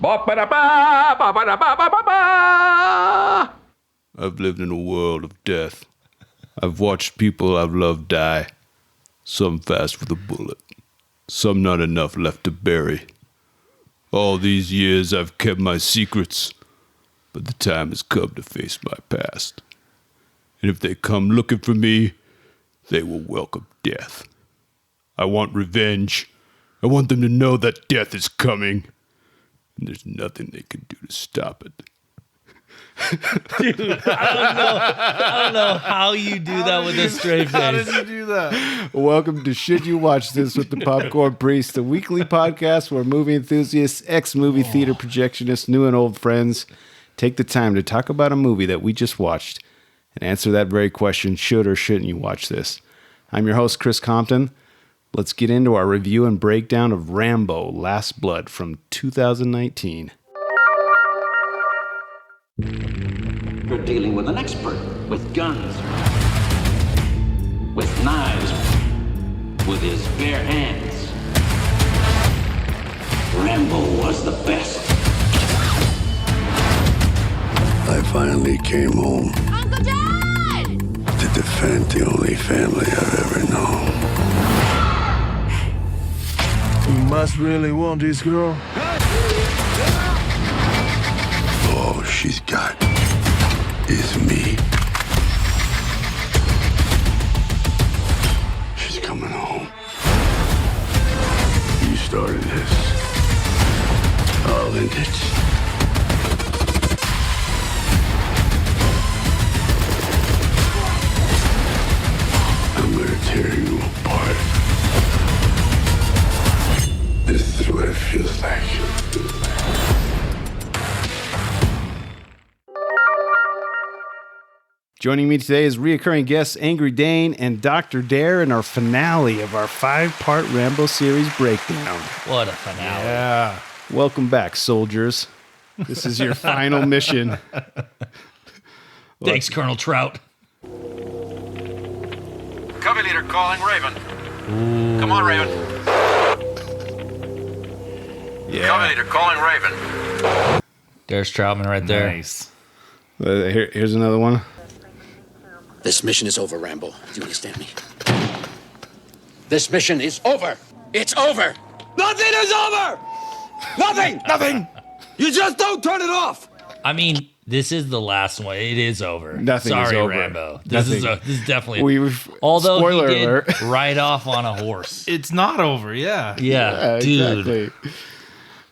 I've lived in a world of death. I've watched people I've loved die. Some fast with a bullet. Some not enough left to bury. All these years I've kept my secrets. But the time has come to face my past. And if they come looking for me, they will welcome death. I want revenge. I want them to know that death is coming. And there's nothing they can do to stop it. Dude, I don't know how you do that with a straight face. How did you do that? Welcome to Should You Watch This with the Popcorn Priest, the weekly podcast where movie enthusiasts, ex-movie theater projectionists, new and old friends take the time to talk about a movie that we just watched and answer that very question, should or shouldn't you watch this? I'm your host, Chris Compton. Let's get into our review and breakdown of Rambo: Last Blood from 2019. You're dealing with an expert, with guns, with knives, with his bare hands. Rambo was the best. I finally came home. Uncle John! To defend the only family I've ever known. You must really want this girl. All she's got is me. She's coming home. You started this. I'll end it. I'm gonna tear you apart. This is what it feels like. Joining me today is reoccurring guests Angry Dane and Dr. Dare in our finale of our 5-part Rambo series breakdown. What a finale. Yeah. Welcome back, soldiers. This is your final mission. Thanks, Colonel Trout. Covey leader calling Raven. Come on, Raven. Covey leader calling Raven. There's Troutman right there. Nice. Here's another one. This mission is over, Rambo. Do you understand me? This mission is over. It's over. Nothing is over! Nothing! You just don't turn it off! I mean, this is the last one. It is over. Nothing is Sorry, over. Rambo. This is definitely. Although spoiler he did alert. ride off on a horse. It's not over, yeah. Yeah, dude. Exactly.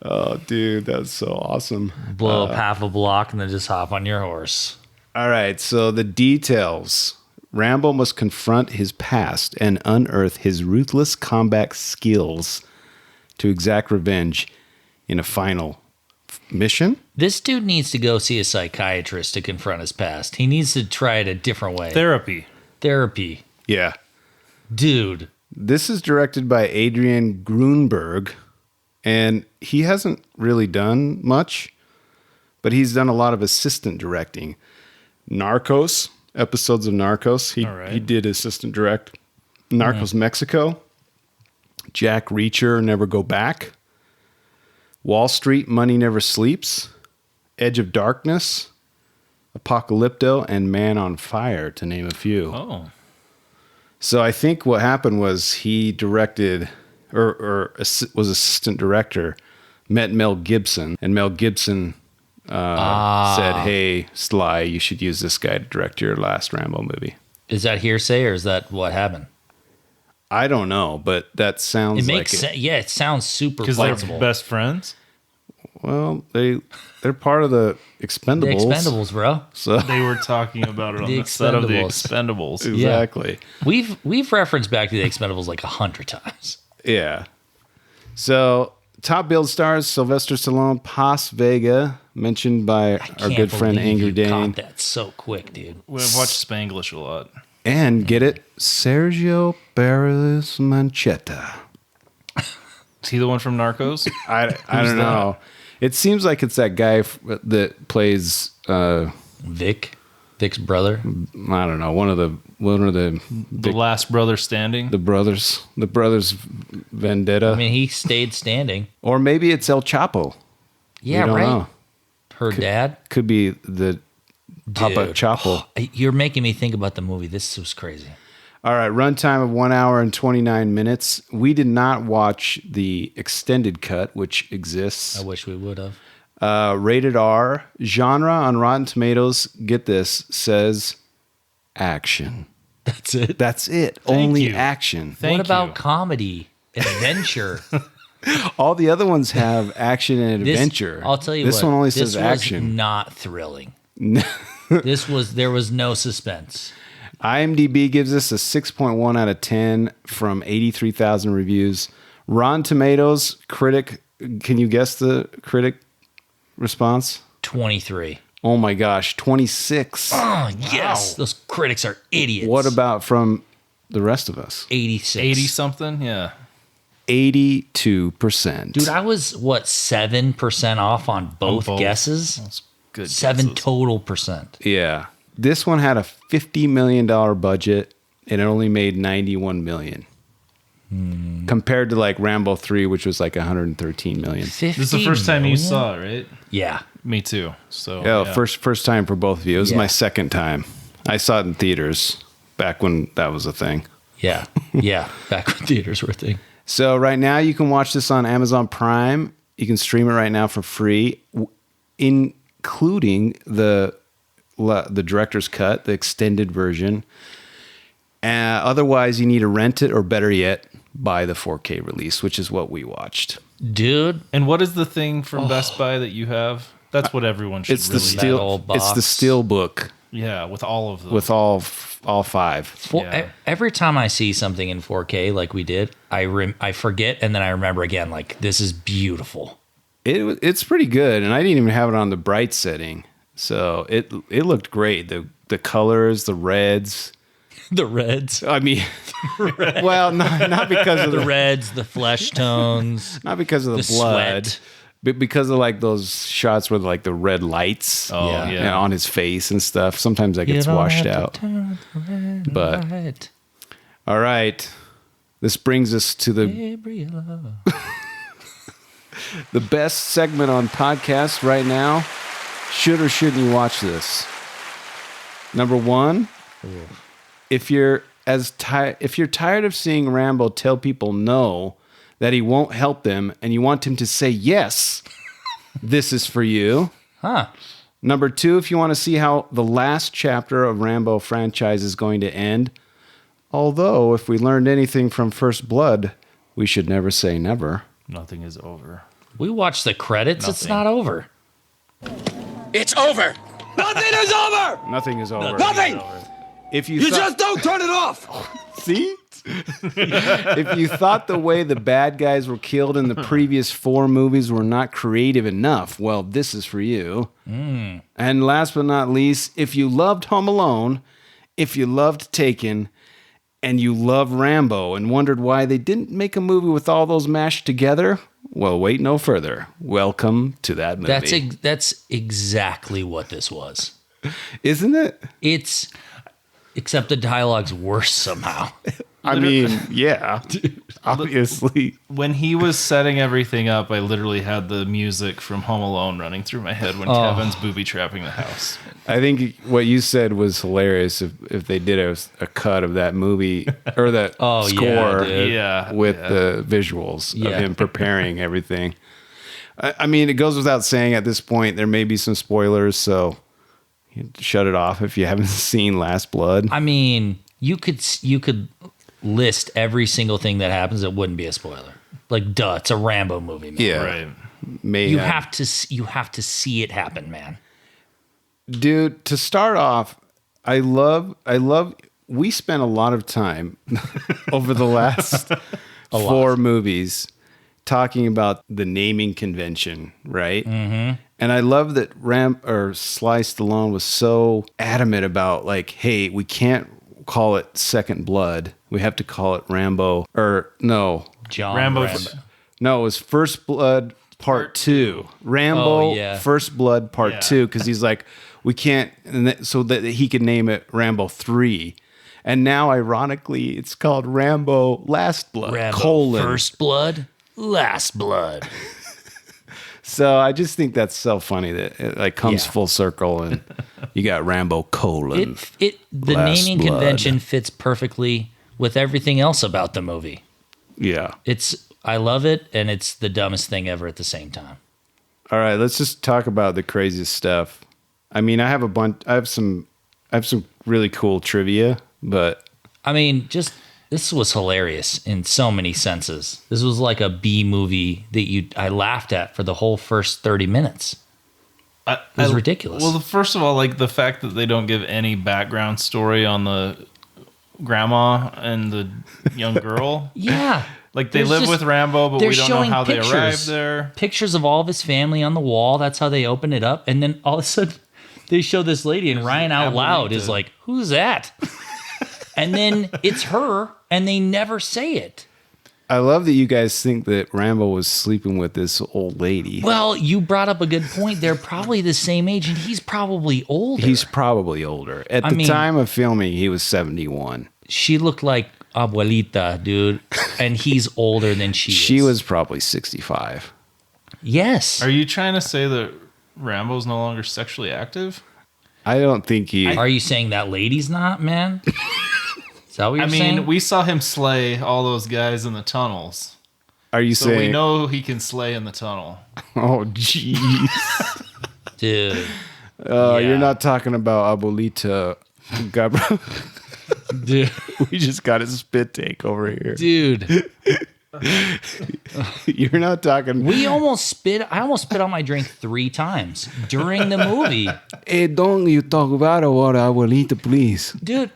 Oh, dude, that's so awesome. Blow up half a block and then just hop on your horse. All right, so the details. Rambo must confront his past and unearth his ruthless combat skills to exact revenge in a final mission. This dude needs to go see a psychiatrist to confront his past. He needs to try it a different way. Therapy. Yeah. Dude. This is directed by Adrian Grunberg, and he hasn't really done much, but he's done a lot of assistant directing. Narcos, episodes of Narcos. He did assistant direct. Narcos Mexico. Jack Reacher, Never Go Back. Wall Street, Money Never Sleeps. Edge of Darkness. Apocalypto, and Man on Fire, to name a few. Oh. So I think what happened was he directed or was assistant director, met Mel Gibson, and Mel Gibson said, "Hey, Sly, you should use this guy to direct your last Rambo movie." Is that hearsay or is that what happened? I don't know, but that sounds It makes sense. Yeah, it sounds super Because plausible. they're best friends? Well, they're part of the Expendables. The Expendables, bro. So They were talking about it on The the set of the Expendables. Expendables. exactly. We've referenced back to the Expendables like 100 times. Yeah. So top billed stars: Sylvester Stallone, Paz Vega, mentioned by our good friend Angry Dane. Caught that so quick, dude. We've watched Spanglish a lot. And get it, Sergio Barris Manchetta. Is he the one from Narcos? I don't know. It seems like it's that guy that plays Vic's brother. I don't know, one of the The last brother standing? the brothers Vendetta, I mean, he stayed standing. or maybe it's El Chapo. Yeah, don't right. know. Her dad. Could be the Papa Dude. Chapo. You're making me think about the movie. This was crazy. All right, runtime of 1 hour and 29 minutes. We did not watch the extended cut, which exists. I wish we would have. Rated R. Genre on Rotten Tomatoes, get this, says action. That's it. That's it. Thank Only you. action. Thank What about you. comedy, adventure? All the other ones have action and adventure. I'll tell you this what. one only this says was action. not thrilling. There was no suspense. IMDb gives us a 6.1 out of 10 from 83,000 reviews. Rotten Tomatoes critic, can you guess the critic response? 23. Oh my gosh, 26. Oh, yes. Those critics are idiots. What about from the rest of us? 86? 80 something? Yeah. 82%. Dude, I was, 7% off on both guesses? That's good. 7 guesses. total percent. Yeah. This one had a $50 million budget and it only made $91 million. Compared to like Rambo 3, which was like $113 million. 50 This is the first time you million? saw it, right? Yeah. Me too. So Yeah, first time for both of you. It was Yeah. my second time. I saw it in theaters back when that was a thing. Yeah. Yeah. Back when theaters were a thing. So right now you can watch this on Amazon Prime. You can stream it right now for free, including the director's cut, the extended version. Otherwise, you need to rent it, or better yet, buy the 4K release, which is what we watched. Dude, And what is the thing from Best Buy that you have? That's what everyone should It's the really steel. old It's the box. steel book Yeah, with all of them. with all 5. Yeah. every time I see something in 4K like we did, I forget and then I remember again, like, this is beautiful. It's pretty good, and I didn't even have it on the bright setting, so it looked great. The colors, the reds. The reds. I mean, well, not because of The reds, the flesh tones, not because of the the blood, sweat. but because of like those shots with like the red lights Oh, yeah. on his face and stuff. Sometimes that gets washed out. But Right. all right, this brings us to the Gabriela. the best segment on podcast right now. Should or shouldn't you watch this? Number 1, if you're tired of seeing Rambo tell people no, that he won't help them, and you want him to say yes, this is for you. Huh. Number 2, if you want to see how the last chapter of Rambo franchise is going to end, although if we learned anything from First Blood, we should never say never. Nothing is over. We watched the credits. It's Nothing. not over. It's over. Nothing is over! Nothing is over. Nothing! If you, You thought- just don't turn it off! See? If you thought the way the bad guys were killed in the previous 4 movies were not creative enough, well, this is for you. And last but not least, if you loved Home Alone, if you loved Taken, and you love Rambo and wondered why they didn't make a movie with all those mashed together, well, wait no further. Welcome to that movie. That's exactly what this was. Isn't it? Except the dialogue's worse somehow. I mean, yeah, obviously. When he was setting everything up, I literally had the music from Home Alone running through my head when Kevin's booby trapping the house. I think what you said was hilarious if they did a cut of that movie or that Oh, yeah, score dude. Yeah. with the visuals Yeah. of him preparing everything. I mean, it goes without saying at this point, there may be some spoilers, so shut it off if you haven't seen Last Blood. I mean, you could list every single thing that happens. It wouldn't be a spoiler. Like, duh, it's a Rambo movie, man. Yeah. Right. You have to see it happen, man. Dude, to start off, I love we spent a lot of time over the last 4 movies talking about the naming convention, right? Mm-hmm. And I love that Sly Stallone was so adamant about, like, hey, we can't call it Second Blood. We have to call it Rambo, or no. John Rambo. No, it was First Blood Part 2. Rambo, Oh, yeah. First Blood Part Yeah. 2, because he's like, we can't, so that he could name it Rambo 3. And now, ironically, it's called Rambo Last Blood, Rambo, colon. First Blood, Last Blood. So I just think that's so funny that it like comes full circle, and you got Rambo colon. The Last naming Blood. convention fits perfectly with everything else about the movie. Yeah. I love it, and it's the dumbest thing ever at the same time. All right, let's just talk about the craziest stuff. I mean, I have some really cool trivia, but I mean, this was hilarious in so many senses. This was like a B movie that I laughed at for the whole first 30 minutes. It was ridiculous. Well, first of all, like the fact that they don't give any background story on the grandma and the young girl. Yeah. Like they live with Rambo, but we don't know how they arrived there. Pictures of all of his family on the wall. That's how they open it up. And then all of a sudden they show this lady, and Ryan out loud is like, "Who's that?" And then it's her, and they never say it. I love that you guys think that Rambo was sleeping with this old lady. Well, you brought up a good point. They're probably the same age, and he's probably older. He's probably older. At the time of filming, he was 71. She looked like abuelita, dude, and he's older than she is. She was probably 65. Yes. Are you trying to say that Rambo's no longer sexually active? I don't think he... Are you saying that lady's not, man? Is that what you're saying? I mean, we saw him slay all those guys in the tunnels. Are you saying... So we know he can slay in the tunnel. Oh, jeez. Dude. You're not talking about Abuelita Gabra. Dude. We just got a spit take over here. Dude. You're not talking... I almost spit on my drink 3 times during the movie. Hey, don't you talk about Abuelita, please. Dude.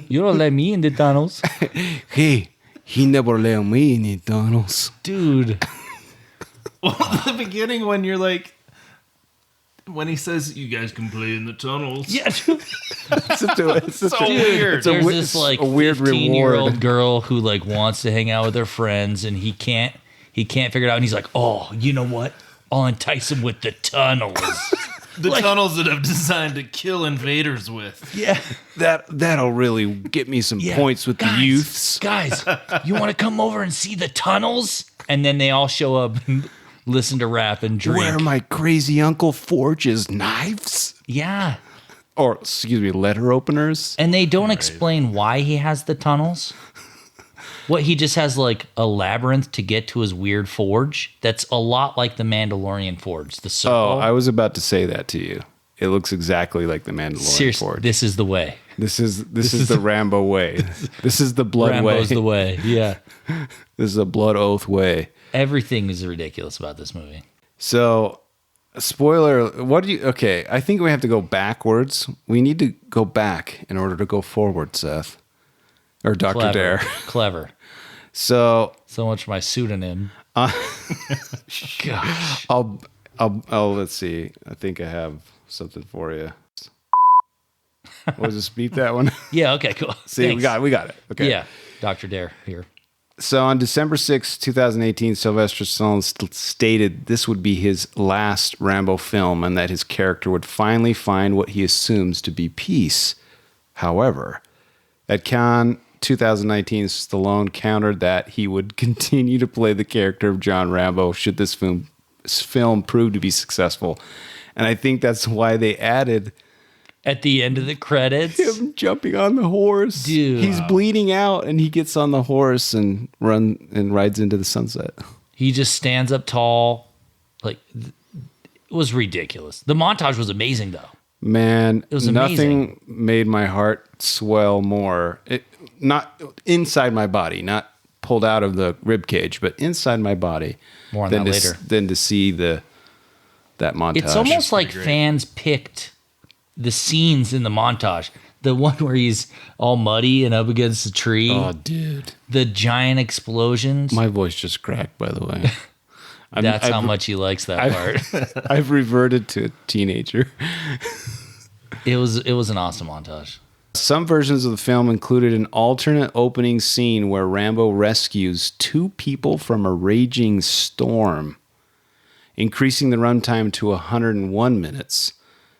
You don't let me in the tunnels. Hey, he never let me in the tunnels. Dude. Well, at the beginning when you're like... When he says, "You guys can play in the tunnels." Yeah, dude. It's so weird. There's this like a weird 15-year-old reward. girl who like wants to hang out with her friends, and he can't figure it out. And he's like, "Oh, you know what? I'll entice him with the tunnels." The tunnels that I've designed to kill invaders with. Yeah, That'll really get me some points with the youths. Guys, you want to come over and see the tunnels? And then they all show up and listen to rap and drink. Where my crazy uncle forges knives? Yeah. Or, excuse me, letter openers? And they don't explain why he has the tunnels. What, he just has like a labyrinth to get to his weird forge? That's a lot like the Mandalorian forge. The circle. Oh, I was about to say that to you. It looks exactly like the Mandalorian Seriously, forge. this is the way. This is the Rambo way. This is the blood way. Rambo's the way, yeah. This is a blood oath way. Everything is ridiculous about this movie. So, spoiler, okay, I think we have to go backwards. We need to go back in order to go forward, Seth. Or Dr. Clever. Dare. Clever. So much for my pseudonym. Gosh. I'll let's see. I think I have something for you. We'll just beat that one. Yeah, okay, cool. See, Thanks. we got it. Okay. Yeah, Dr. Dare here. So on December 6, 2018, Sylvester Stallone stated this would be his last Rambo film and that his character would finally find what he assumes to be peace. However, at Cannes 2019, Stallone countered that he would continue to play the character of John Rambo should this film prove to be successful. And I think that's why they added... At the end of the credits, him jumping on the horse. Dude. He's bleeding out and he gets on the horse and rides into the sunset. he just stands up tall. Like, it was ridiculous. The montage was amazing, though. Man, It was nothing amazing. made my heart swell more. Not inside my body, not pulled out of the rib cage, but inside my body. More on that later. Than to see that montage. It's almost like fans picked the scenes in the montage. The one where he's all muddy and up against a tree. Oh, dude. The giant explosions. My voice just cracked, by the way. That's how much he likes that part. I've reverted to a teenager. It was an awesome montage. Some versions of the film included an alternate opening scene where Rambo rescues 2 people from a raging storm, increasing the runtime to 101 minutes.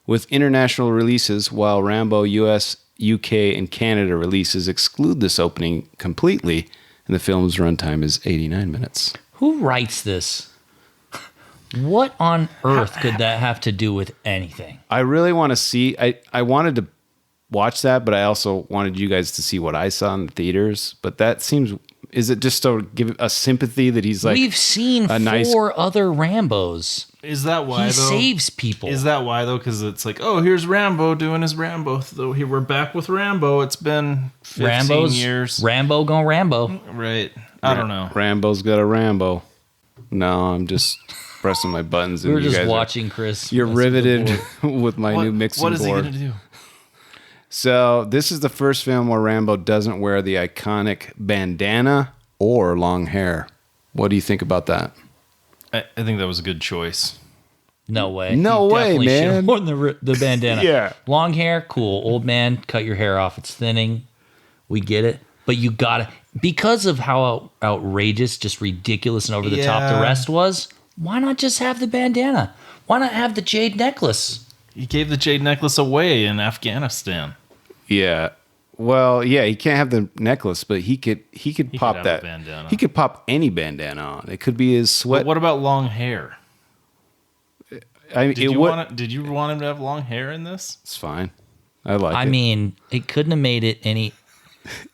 With international releases, while Rambo US, UK, and Canada releases exclude this opening completely, and the film's runtime is 89 minutes. Who writes this? What on earth could that have to do with anything? I really want to see. I wanted to watch that, but I also wanted you guys to see what I saw in the theaters. But that seems. Is it just to give a sympathy that he's like? We've seen four other Rambos. Is that why, he though? saves people. Is that why, though? Because it's like, oh, here's Rambo doing his Rambo. So here we're back with Rambo. It's been 15 years. Rambo going Rambo. Right. I don't know. Rambo's got a Rambo. No, I'm just pressing my buttons. We and were you just guys watching Chris. You're mess with the riveted board. with my new mixing board. What is he going to do? So this is the first film where Rambo doesn't wear the iconic bandana or long hair. What do you think about that? I think that was a good choice. No way. No He way, definitely should have man. worn the bandana. Yeah. Long hair, cool. Old man, cut your hair off. It's thinning. We get it. But you got to, because of how outrageous, just ridiculous and over the top the rest was, why not just have the bandana? Why not have the jade necklace? He gave the jade necklace away in Afghanistan. Yeah. Well, yeah, he can't have the necklace, but he could pop have that a bandana. He could pop any bandana on. It could be his sweat. But what about long hair? I mean, Did you want him to have long hair in this? It's fine. I like it. I mean, it couldn't have made it any.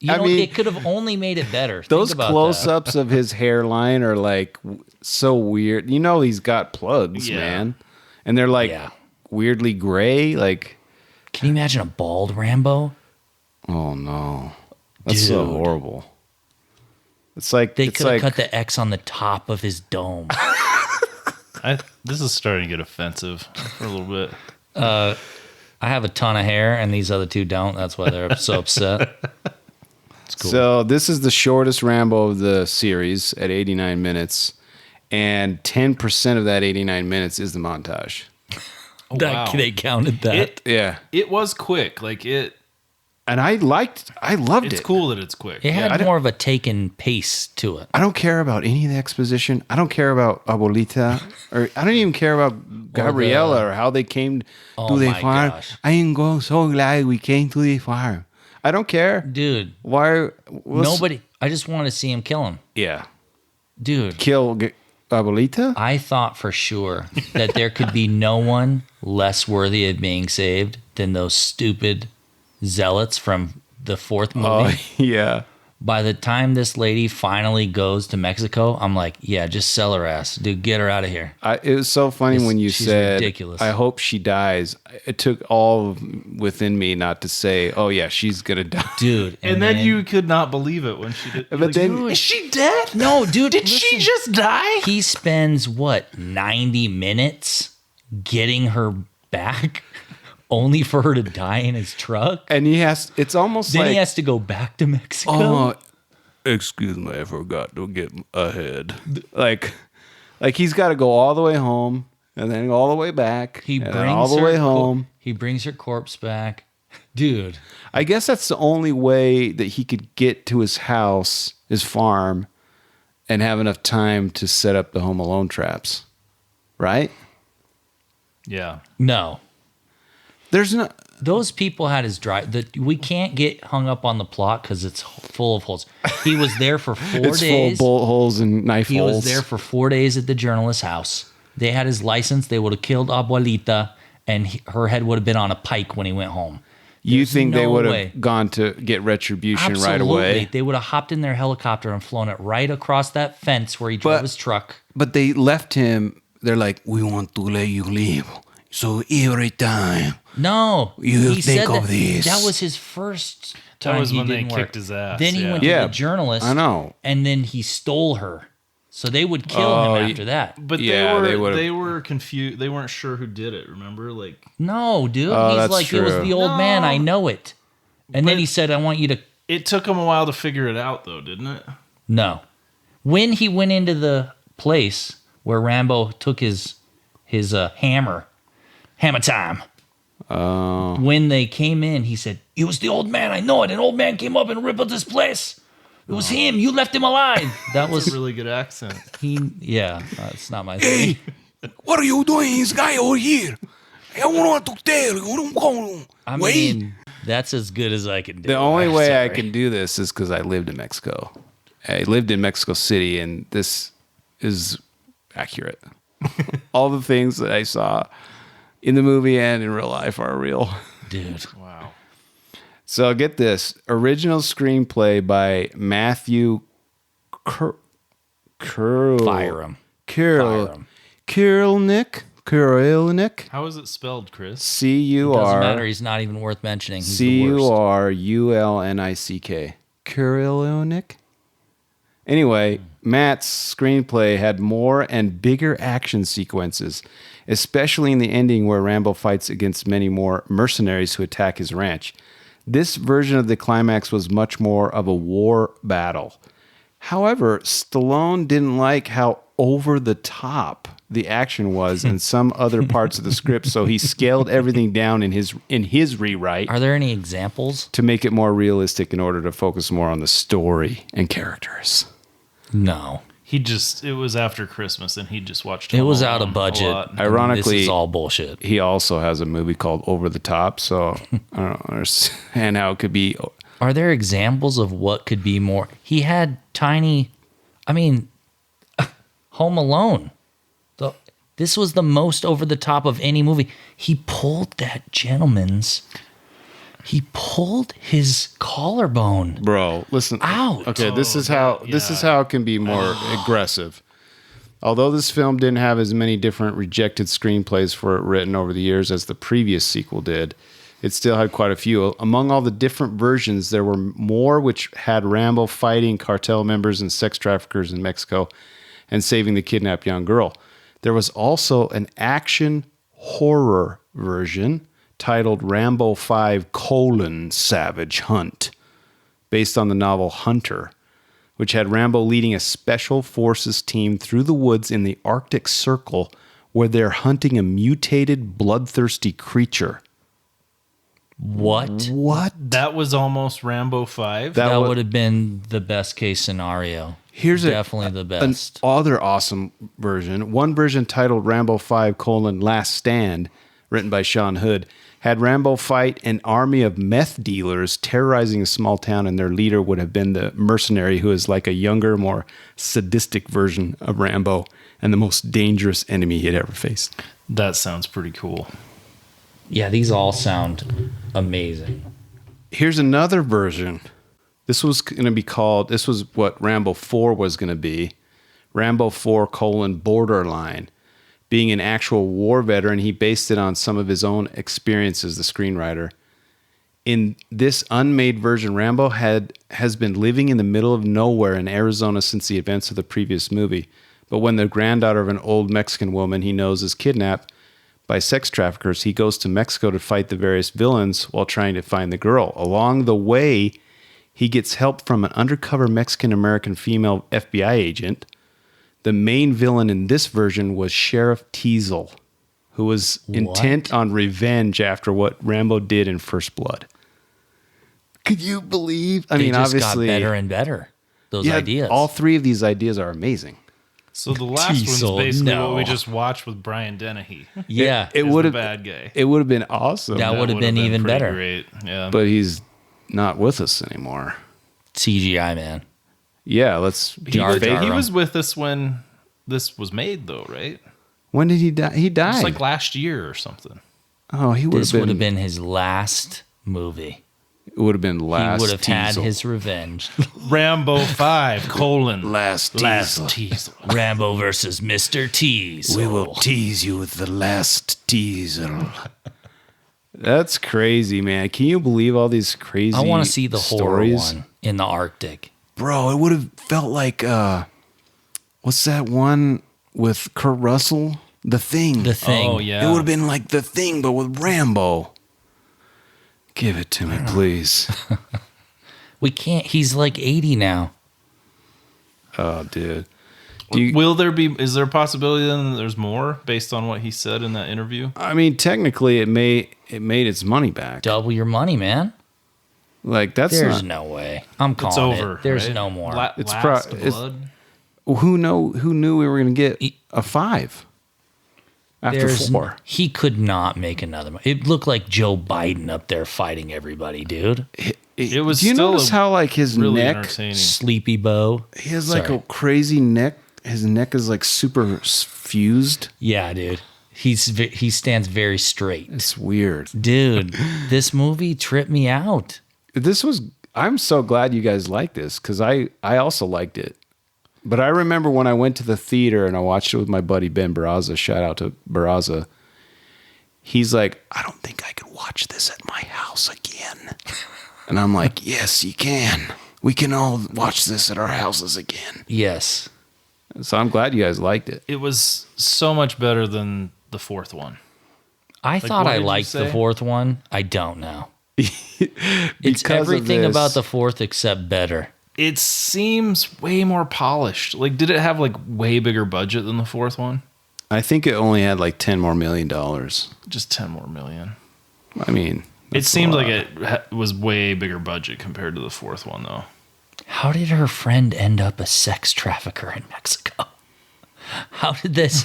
It could have only made it better. Those Think about close-ups of his hairline are like so weird. You know, he's got plugs, Yeah. man, and they're like weirdly gray. Like, can you imagine a bald Rambo? oh no, that's so Dude. horrible. It's like They it's could have like cut the X on the top of his dome. This is starting to get offensive for a little bit. I have a ton of hair, and these other two don't. That's why they're so upset. It's cool. So this is the shortest Rambo of the series at 89 minutes, and 10% of that 89 minutes is the montage. Wow. They counted that. Yeah, It was quick. Like and I loved it's it. cool that it's quick. It had I don't- more of a taken pace to it. I don't care about any of the exposition. I don't care about Abuelita, or I don't even care about Gabriella or how they came to the my farm. gosh. I am so glad we came to the farm. I don't care. Dude, Why? nobody. I just want to see him kill him. Yeah. Dude, Kill Abuelita? I thought for sure that there could be no one less worthy of being saved than those stupid zealots from the fourth movie. Oh, yeah. By the time this lady finally goes to Mexico, I'm like, yeah, just sell her ass. Dude, get her out of here. It was so funny when you she's said, ridiculous. I hope she dies. It took all within me not to say, oh, yeah, she's going to die. Dude. And then you could not believe it when she did. But then, Is she dead? No, dude. Did she just die? He spends, 90 minutes getting her back only for her to die in his truck? and it's almost Then like, he has to go back to Mexico? oh, excuse me, I forgot to get ahead. Like he's got to go all the way home and then all the way back. He and brings then all the her way home. He brings her corpse back. Dude. I guess that's the only way that he could get to his house, his farm, and have enough time to set up the Home Alone traps. Right? Yeah. No. There's no. Those people had his drive. We can't get hung up on the plot because it's full of holes. He was there for 4 It's full days. of bullet holes and knife He holes. was there for 4 days at the journalist's house. They had his license. They would have killed Abuelita, and her head would have been on a pike when he went home. You There's think they no would way. have gone to get retribution Absolutely. right away? They would have hopped in their helicopter and flown it right across that fence where he drove But- his truck. But they left him. They're like, we want to let you live. So every time No, You he think said of that, this. That was his first time. That was he when they didn't work. kicked his ass, Then he yeah. went to Yeah, the journalist. I know. And then he stole her, so they would kill Oh, him after that. But Yeah, they would've- they were confused. They weren't sure who did it. Remember, like No, dude. Oh, He's that's like, it was true. the old man. No. I know it. And then But- he said, I want you to. it took him a while to figure it out, though, didn't it? No. When he went into the place where Rambo took his hammer time. When they came in, he said, it was the old man. I know it. An old man came up and ripped this place. It was him. You left him alive. That That's was a really good accent. yeah. That's not my thing. What are you doing? This guy over here. I want to tell you. I mean, that's as good as I can do. The only I'm way I sorry. can do this is because I lived in Mexico. I lived in Mexico City, and this is accurate. all the things that I saw in the movie and in real life are real. Dude. Wow. So get this. Original screenplay by Matthew Fire him. Kurelnick. How is it spelled, Chris? Doesn't matter. He's not even worth mentioning. He's the worst. Curulnick. Kurelnick. Anyway, Matt's screenplay had more and bigger action sequences, especially in the ending where Rambo fights against many more mercenaries who attack his ranch. This version of the climax was much more of a war battle. However, Stallone didn't like how over the top the action was in some other parts of the script, so he scaled everything down in his rewrite. Are there any examples? To make it more realistic in order to focus more on the story and characters. No. It was after Christmas and he just watched It Home was Alone out of a budget. lot. Ironically, this is all bullshit. He also has a movie called Over the Top, so I don't understand how it could be. Are there examples of what could be more? He had tiny, Home Alone. This was the most over the top of any movie. He pulled his collarbone. Bro, listen. Out. Okay, this is how it can be more aggressive. Although this film didn't have as many different rejected screenplays for it written over the years as the previous sequel did, it still had quite a few. Among all the different versions, there were more which had Rambo fighting cartel members and sex traffickers in Mexico and saving the kidnapped young girl. There was also an action horror version titled Rambo 5: Savage Hunt, based on the novel Hunter, which had Rambo leading a special forces team through the woods in the Arctic Circle where they're hunting a mutated, bloodthirsty creature. What? That was almost Rambo 5. That would have been the best case scenario. Here's definitely the best. Another awesome version. One version titled Rambo 5: Last Stand, written by Sean Hood, had Rambo fight an army of meth dealers terrorizing a small town, and their leader would have been the mercenary who is like a younger, more sadistic version of Rambo and the most dangerous enemy he had ever faced. That sounds pretty cool. Yeah, these all sound amazing. Here's another version. This was what Rambo 4 was going to be. Rambo 4: Borderline. Being an actual war veteran, he based it on some of his own experiences, the screenwriter. In this unmade version, Rambo has been living in the middle of nowhere in Arizona since the events of the previous movie. But when the granddaughter of an old Mexican woman he knows is kidnapped by sex traffickers, he goes to Mexico to fight the various villains while trying to find the girl. Along the way, he gets help from an undercover Mexican-American female FBI agent. The main villain in this version was Sheriff Teasel, who was intent on revenge after what Rambo did in First Blood. Could you believe? They just obviously got better and better. Those ideas. All three of these ideas are amazing. So the last one's basically what we just watched with Brian Dennehy. Yeah, it would have bad guy. It would have been awesome. That would have been even better. Great. Yeah, but he's not with us anymore. CGI man. Yeah, he was with us when this was made, though, right? When did he die? He died. It's like last year or something. Oh, This would have been his last movie. It would have been last. He would have had his revenge. Rambo 5: Last Teasel. Rambo versus Mr. Teasel. We will tease you with the last teasel. That's crazy, man. Can you believe all these crazy I want to see the stories? horror one in the Arctic. Bro, it would have felt like, what's that one with Kurt Russell? The Thing. The Thing. Oh, yeah. It would have been like The Thing, but with Rambo. Give it to me, please. We can't. He's like 80 now. Oh, dude. Is there a possibility then that there's more based on what he said in that interview? I mean, technically, it made its money back. Double your money, man. Like, There's no way. I'm calling it's over. it. There's right? no more. Last Blood. Who knew we were going to get a 5 after 4? He could not make another one. It looked like Joe Biden up there fighting everybody, dude. It was Do you still notice how like his really neck, entertaining. Sleepy Bow. he has like a crazy neck his neck is like super fused. Yeah, dude. He stands very straight. It's weird. Dude, this movie tripped me out. I'm so glad you guys like this because I also liked it. But I remember when I went to the theater and I watched it with my buddy Ben Barraza, shout out to Barraza. He's like, I don't think I could watch this at my house again. And I'm like, yes, you can. We can all watch this at our houses again. Yes. So I'm glad you guys liked it. It was so much better than the fourth one. I thought what I did you liked the say? fourth one. I don't know. It's everything about the fourth except better. It seems way more polished. Like, did it have like way bigger budget than the fourth one? I think it only had like $10 more million. Just 10 more million. I mean, It that's a seemed lot. like it was way bigger budget compared to the fourth one, though. How did her friend end up a sex trafficker in Mexico? How did this...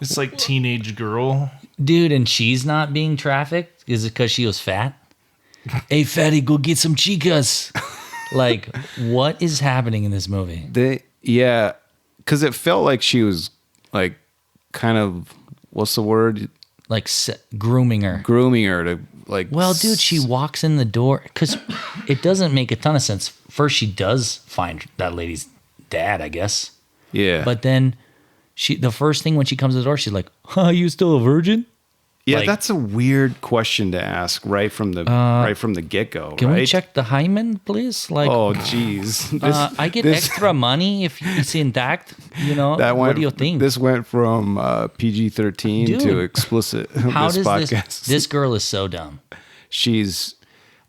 It's like teenage girl. Dude, and she's not being trafficked? Is it because she was fat? Hey, fatty, go get some chicas. Like, what is happening in this movie? Because it felt like she was like kind of, what's the word? Like, grooming her. Grooming her to like. Well, dude, she walks in the door because it doesn't make a ton of sense. First, she does find that lady's dad, I guess. Yeah. But then the first thing when she comes to the door, she's like, "Huh, you still a virgin?" Yeah, Like- that's a weird question to ask right from the get go. Can right? we check the hymen, please? Like, Oh, jeez. I get extra money if it's intact. You know, what do you think? This went from PG-13 to Dude, explicit. How this does podcast. this girl is so dumb. She's,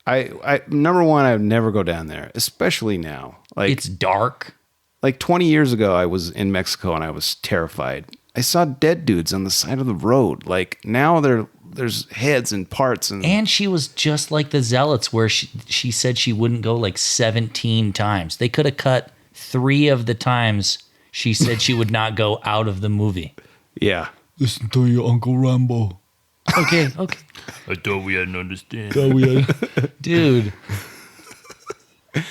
I number one, I would never go down there, especially now. Like It's dark. like 20 years ago, I was in Mexico and I was terrified. I saw dead dudes on the side of the road. Like now there's heads and parts And she was just like the Zealots, where she said she wouldn't go like 17 times. They could have cut 3 of the times she said she would not go out of the movie. yeah. Listen to your Uncle Rambo. Okay. I thought we hadn't understand. Dude.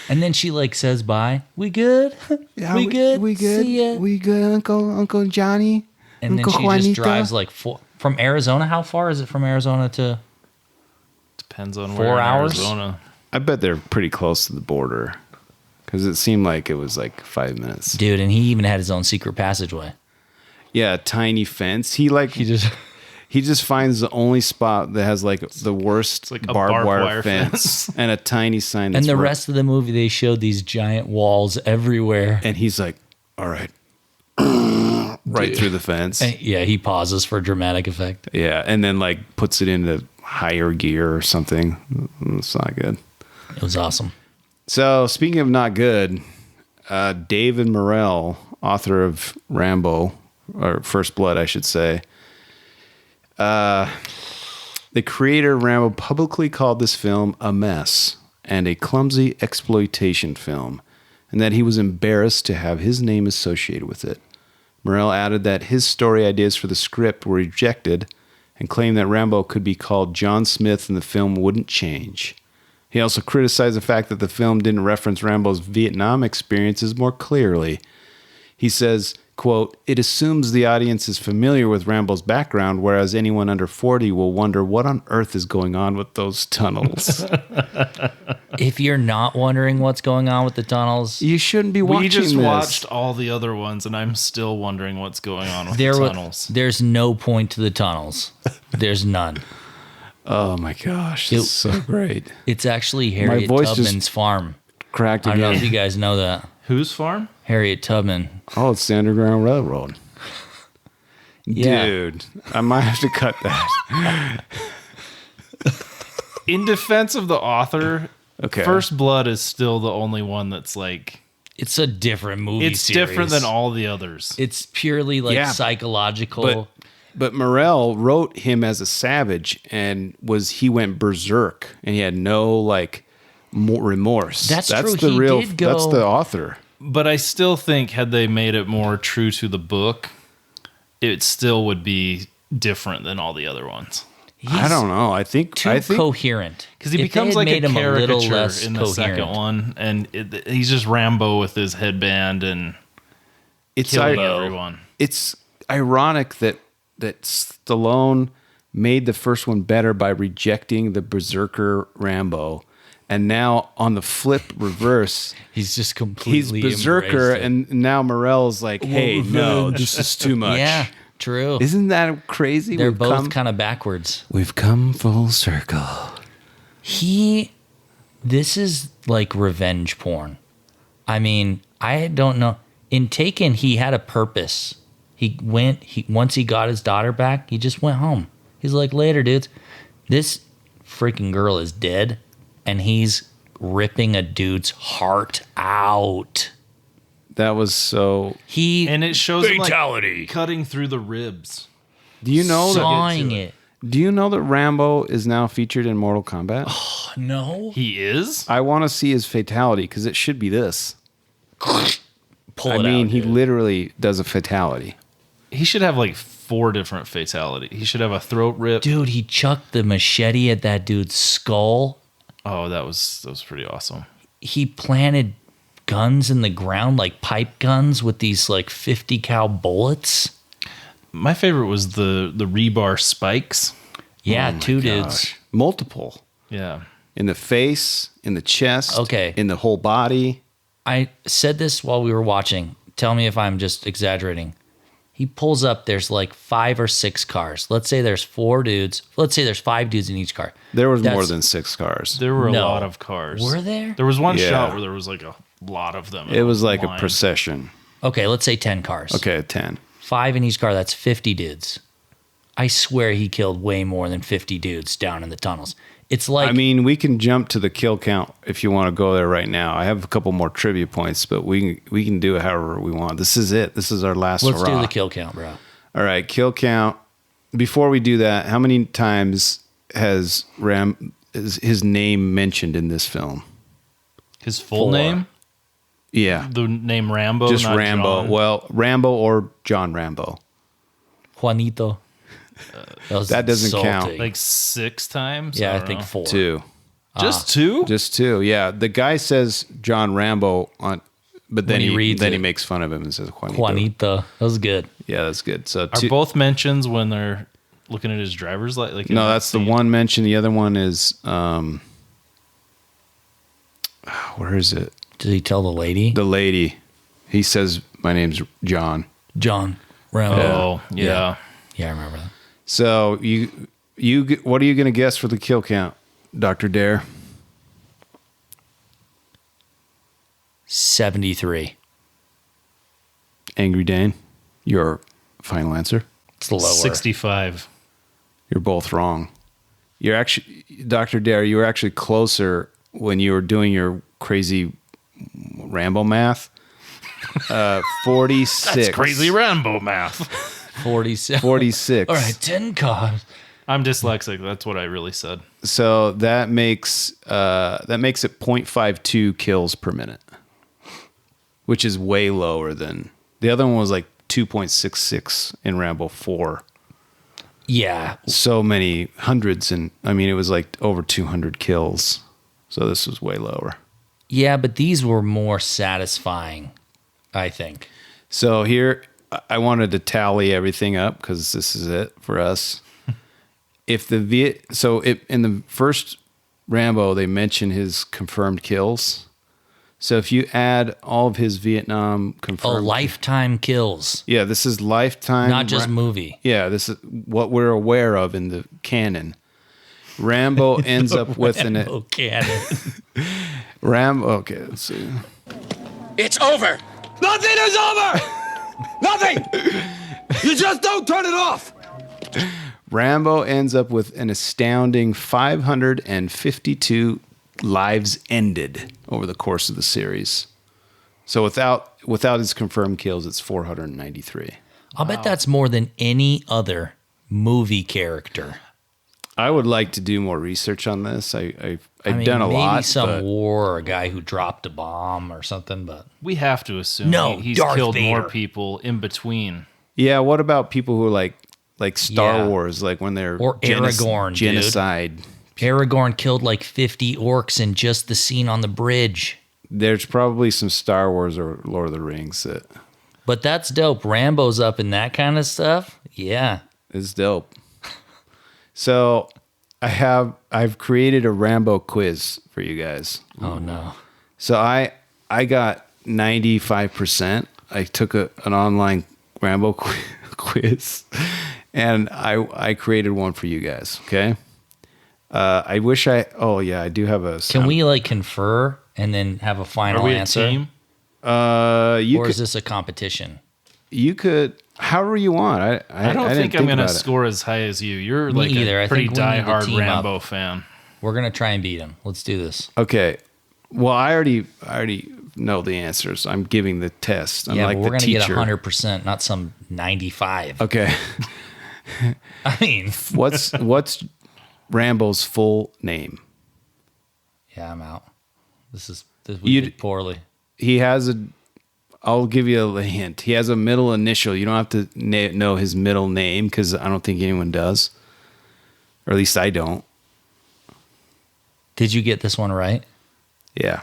And then she like says bye. We good? we good? We good. See ya. We good, Uncle Johnny. And then Uncle she Juanita? just drives like from Arizona. How far is it from Arizona to? Depends on 4 where in hours? Arizona. I bet they're pretty close to the border because it seemed like it was like 5 minutes. Dude, and he even had his own secret passageway. Yeah, a tiny fence. He just finds the only spot that has like the worst like a barbed wire wire fence and a tiny sign. And That's the right. rest of the movie, they showed these giant walls everywhere. And he's like, "All right," right through the fence. And, yeah, he pauses for dramatic effect. Yeah, and then like puts it into higher gear or something. It's not good. It was awesome. So speaking of not good, David Morrell, author of Rambo, or First Blood, I should say. The creator of Rambo publicly called this film a mess and a clumsy exploitation film, and that he was embarrassed to have his name associated with it. Morrell added that his story ideas for the script were rejected and claimed that Rambo could be called John Smith and the film wouldn't change. He also criticized the fact that the film didn't reference Rambo's Vietnam experiences more clearly. He says, quote, "It assumes the audience is familiar with Rambo's background, whereas anyone under 40 will wonder what on earth is going on with those tunnels." If you're not wondering what's going on with the tunnels, You shouldn't be watching We just this. watched all the other ones, and I'm still wondering what's going on with the tunnels. there's no point to the tunnels. There's none. Oh my gosh, it's so great. It's actually Harriet voice just Tubman's farm. Cracked I don't know if you again. guys know that. Whose farm? Harriet Tubman. Oh, it's the Underground Railroad. Yeah. Dude, I might have to cut that. In defense of the author, Okay. First Blood is still the only one that's like, It's a different movie it's series. different than all the others. It's purely like Yeah, psychological. But Morrell wrote him as a savage and he went berserk and he had no like remorse. That's true. The He real did go- that's the author. But I still think had they made it more true to the book, it still would be different than all the other ones. I don't know. I think too coherent. Because he If they becomes had like a made him little caricature less in the second coherent. one, and he's just Rambo with his headband, and killing everyone. It's ironic that Stallone made the first one better by rejecting the Berserker Rambo, and now on the flip reverse, He's just completely he's Berserker, embraced it. and now Morel's like, "Hey, no, this is too much." Yeah, true. Isn't that crazy? They're both kind of backwards. We've come full circle. This is like revenge porn. I mean, I don't know. In Taken, he had a purpose. Once he got his daughter back, he just went home. He's like, later, dudes. This freaking girl is dead, and he's ripping a dude's heart out. That was so. And it shows him fatality like cutting through the ribs. Do you know sawing it? Do you know that Rambo is now featured in Mortal Kombat? No, He is? I want to see his fatality because it should be this. pull I it mean, out, he dude. literally does a fatality. He should have like 4 different fatalities. He should have a throat rip. Dude, he chucked the machete at that dude's skull. Oh, that was pretty awesome. He planted guns in the ground, like pipe guns with these like 50 cal bullets. My favorite was the rebar spikes. Yeah, Oh my 2 gosh. dudes. Multiple. Yeah. In the face, in the chest, Okay. in the whole body. I said this while we were watching. Tell me if I'm just exaggerating. He pulls up, there's like 5 or 6 cars. Let's say there's 4 dudes. Let's say there's 5 dudes in each car. There was more That's- than 6 cars. There were a No. lot of cars. Were there? There was one Yeah. shot where there was like a lot of them. It was like a line. procession. Okay, let's say 10 cars. Okay, 10. 5 in each car, that's 50 dudes. I swear he killed way more than 50 dudes down in the tunnels. It's like, I mean, we can jump to the kill count if you want to go there right now. I have a couple more trivia points, but we can do it however we want. This is it. This is our last let's hurrah. do the kill count, bro. All right, kill count. Before we do that, how many times has his name mentioned in this film? His full 4. name? Yeah, The name Rambo? just not Rambo. John? Well, Rambo or John Rambo. Juanito. That doesn't count. salty. Like 6 times? yeah, I don't think know. 4. 2. Just 2? Just 2. Yeah, the guy says John Rambo on, but then When he he reads then it. he makes fun of him and says Juanito. Juanito. That was good. Yeah, that's good. So Are 2. both mentions when they're looking at his driver's license? Like in No, that that's the scene? one mention. The other one is where is it? Did he tell the lady? The lady. He says my name's John. John Rambo. Oh, yeah. Yeah, I remember that. So what are you going to guess for the kill count, Dr. Dare? 73. Angry Dane, your final answer? It's lower. 65. You're both wrong. You're actually, Dr. Dare, you were actually closer when you were doing your crazy Rambo math. 46. That's crazy Rambo math. 47. 46. All right, 10 cars. I'm dyslexic. That's what I really said. So that makes it 0.52 kills per minute, which is way lower than the other one was like 2.66 in Rambo 4. Yeah. So many hundreds, and I mean it was like over 200 kills. So this was way lower. Yeah, but these were more satisfying, I think. So here I wanted to tally everything up because this is it for us. If the in the first Rambo they mention his confirmed kills. So if you add all of his Vietnam confirmed, lifetime kills, yeah, this is lifetime, not just movie. Yeah, this is what we're aware of in the canon. Rambo ends up with Rambo cannon. Rambo. Okay, let's see. It's over. Nothing is over! Nothing! You just don't turn it off! Rambo ends up with an astounding 552 lives ended over the course of the series. So without his confirmed kills, it's 493. I'll bet that's more than any other movie character. I would like to do more research on this. I've I mean, done a maybe lot. some but war or a guy who dropped a bomb or something, but We have to assume No, he's Darth killed more Vader. people in between. yeah, what about people who are like Star Yeah. Wars, like when they're Or Aragorn, dude. genocide? Aragorn killed like 50 orcs in just the scene on the bridge. There's probably some Star Wars or Lord of the Rings that But that's dope. Rambo's up in that kind of stuff. Yeah. It's dope. So I've created a Rambo quiz for you guys. Oh no. So I got 95%. I took an online Rambo quiz, and I created one for you guys. Okay. I wish I do have a. Can we like confer and then have a final Are we answer? a team? Is this a competition? You could, however you want. I don't think I'm going to score as high as you. You're Me like either. a I pretty think we need to diehard team up. Rambo fan. We're gonna try and beat him. Let's do this. Okay. Well, I already know the answers. I'm giving the test. I'm yeah, like but we're the gonna teacher. get 100%, not some 95. Okay. I mean, What's Rambo's full name? yeah, I'm out. We did poorly. He has I'll give you a hint. He has a middle initial. You don't have to know his middle name because I don't think anyone does. Or at least I don't. Did you get this one right? Yeah.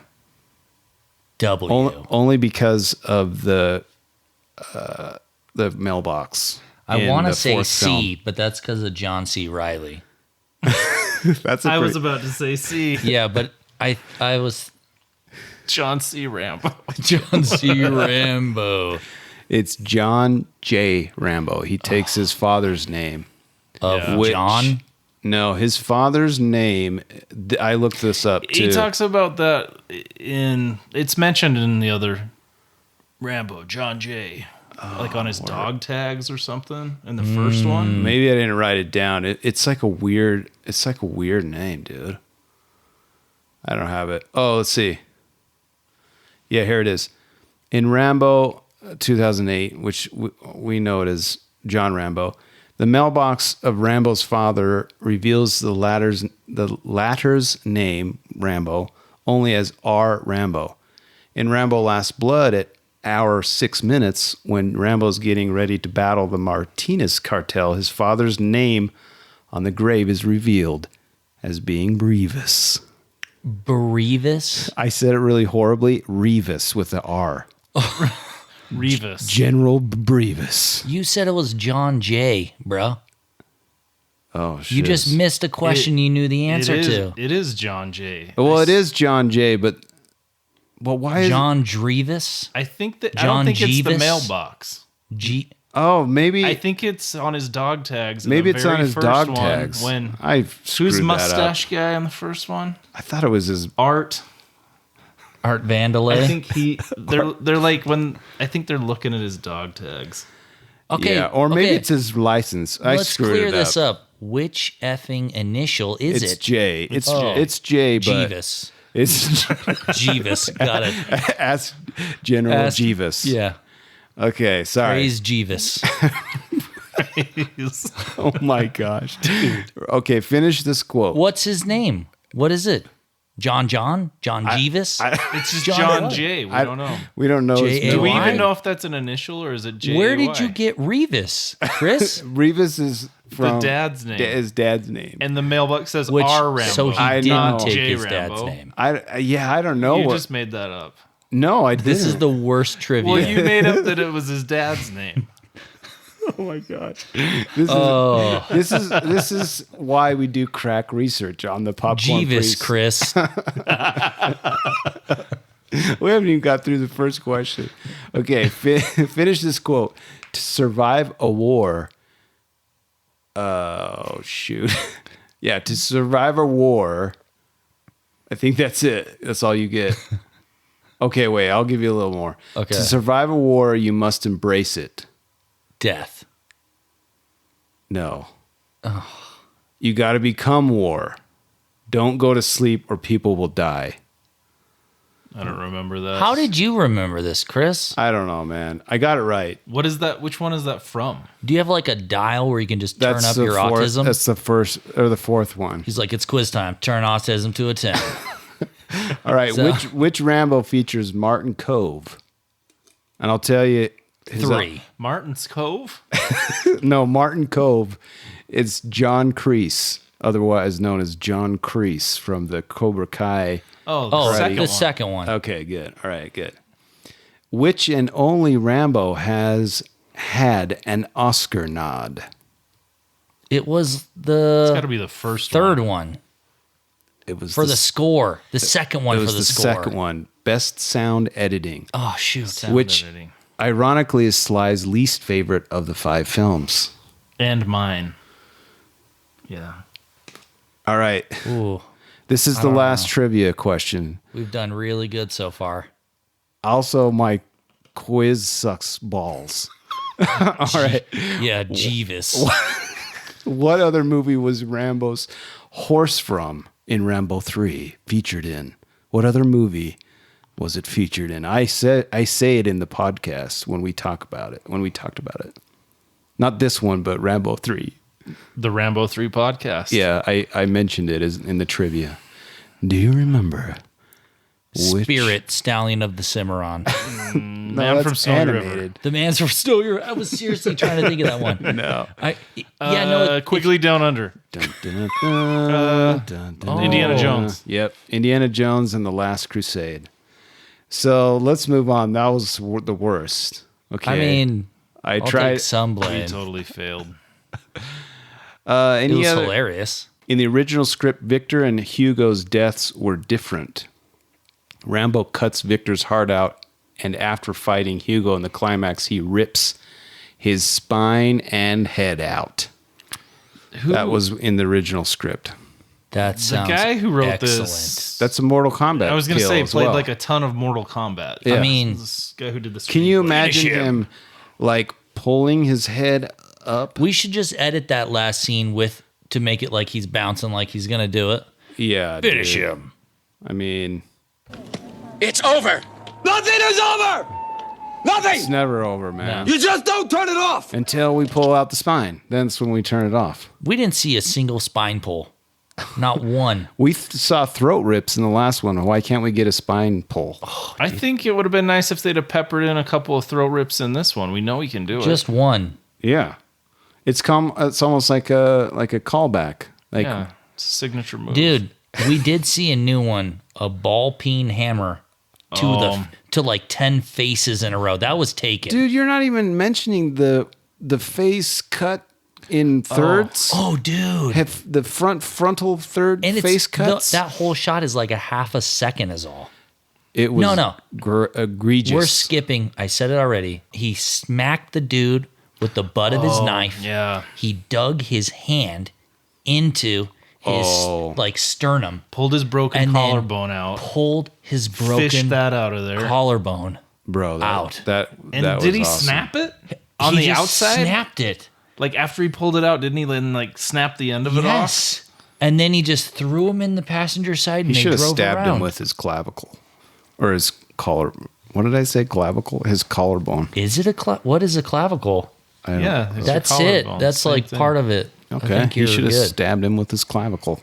W. Only because of the mailbox. I in want to the say fourth C, but that's because of John C. Riley. film. That's I was about to say C. Yeah, but I was John C. Rambo. John C. Rambo It's John J. Rambo. He takes his father's name. of Yeah. John. No, his father's name. I looked this up too. He talks about that it's mentioned in the other Rambo, John J. Like on his dog tags or something in the first one. Maybe I didn't write it down. It's like a weird name, dude. I don't have it. Oh, let's see. Yeah, here it is. In Rambo 2008, which we know it as John Rambo, the mailbox of Rambo's father reveals the latter's name, Rambo, only as R. Rambo. In Rambo Last Blood at hour 6 minutes, when Rambo's getting ready to battle the Martinez cartel, his father's name on the grave is revealed as being Brevis. Brevis. I said it really horribly. Revis with the R. Revis. General Brevis. You said it was John J, bro. Oh, shit. You just missed a question you knew the answer to. It is John J. Well, it is John J, but why is John Drevis? I think that I John don't think it's the Jeeves? mailbox. G. Oh, maybe I think it's on his dog tags. in maybe the it's on very his first dog one tags. When I've screwed who's that mustache up. guy on the first one? I thought it was his. Art. Art Vandelay. I think they're like when I think they're looking at his dog tags. Okay. Yeah, or maybe okay. it's his license. I Let's screwed clear it this up. up. Which effing initial is It's it? J. It's Oh. it's J, but Jeevis. it's Jeevis. Got it. ask General Ask- Jeevis. Yeah. Okay, sorry. Praise Jeevis. Oh my gosh, dude. Okay, finish this quote. What's his name? What is it? John Jeevis? It's just John John what? J. We I don't know. We don't know. his J.A.Y.? Do we middle even name. know if that's an initial or is it J? Where did you get Revis, Chris? Revis is from dad's name. His dad's name. And the mailbox says Which R Rambo. so he I didn't know. take J. his dad's Rambo. name. I don't know You what. just made that up. No, I didn't. This is the worst trivia. Well, you made up that it was his dad's name. Oh my god. This is why we do crack research on the popcorn Jeevis, Priest. Chris. We haven't even got through the first question. Okay, finish this quote. To survive a war. Oh shoot. Yeah, to survive a war. I think that's it. That's all you get. Okay, wait, I'll give you a little more. Okay. To survive a war, you must embrace it. Death. No. You got to become war. Don't go to sleep or people will die. I don't remember that. How did you remember this, Chris? I don't know, man. I got it right. What is that? Which one is that from? Do you have like a dial where you can just turn up the your fourth, autism? That's the first or the fourth one. He's like, it's quiz time. Turn autism to a 10. All right, So- which Rambo features Martin Cove? And I'll tell you his 3. Martin's Cove? No, Martin Cove. It's John Kreese, otherwise known as John Kreese from the Cobra Kai. Oh, Oh, second the one. second one. Okay, good. All right, good. Which and only Rambo has had an Oscar nod? It was It's got to the be the first third one It was for the score. The second one it for was the the score. second one. Best sound editing. Oh shoot! sound Which- editing. Ironically, is Sly's least favorite of the 5 films. And mine. Yeah. All right. Ooh, This is the last trivia question. we've done really good so far. Also, my quiz sucks balls. All right. Yeah, Jeeves. What other movie was Rambo's horse from in Rambo 3 featured in? What other movie was it featured in? I say it in the podcast when we talk about it. When we talked about it. Not this one, but Rambo 3. The Rambo 3 podcast. Yeah, I mentioned it as in the trivia. Do you remember? Which- Spirit, Stallion of the Cimarron. No, Man that's from Snowy River. animated. The man's from Still Your. I was seriously trying to think of that one. No. Quigley Down Under. Dun, dun, dun, dun, dun, Indiana Oh. Jones. Yep, Indiana Jones and the Last Crusade. So let's move on. That was the worst. Okay. I mean, I I'll tried. take some He blame. totally failed. It Any was other, hilarious. in the original script, Victor and Hugo's deaths were different. Rambo cuts Victor's heart out, and after fighting Hugo in the climax, he rips his spine and head out. That was in the original script. That The sounds guy who wrote excellent. this, That's a Mortal Kombat. I was going to kill say, as played well. like a ton of Mortal Kombat. Yeah. I mean, This guy who did this. Can you imagine him like pulling his head up? we should just edit that last scene to make it like he's bouncing, like he's gonna do it. Yeah, Finish dude. him. I mean, It's over. Nothing is over! it's Nothing! never over, man. You just don't turn it off! Until we pull out the spine. That's when we turn it off. We didn't see a single spine pull, not one. We saw throat rips in the last one. Why can't we get a spine pull? I think it would have been nice if they'd have peppered in a couple of throat rips in this one. We know he can do it. Just one. Yeah, it's almost like a callback. Like Yeah, it's a signature move. Dude, we did see a new one, a ball peen hammer to like 10 faces in a row. That was taken. dude, you're not even mentioning the face cut in thirds. Oh, dude. Have the frontal third And face cuts. that whole shot is like a half a second is all. it was No. egregious. We're skipping. I said it already. He smacked the dude with the butt of his knife. Yeah. He dug his hand into his like sternum, Pulled his broken And then collarbone out. pulled his Fished broken that out of there. collarbone. Bro, out. And that did was he awesome. snap it? On He the just outside? snapped it. Like after he pulled it out, didn't he then like snap the end of it off? Yes. And then he just threw him in the passenger side He and they should have drove stabbed around. him with his clavicle or his collar. What did I say? Clavicle? His collarbone. Is it what is a clavicle? I don't- Yeah. it's your That's it. collarbone. That's Same like thing. part of it. I Okay. think He you're should have good. stabbed him with his clavicle.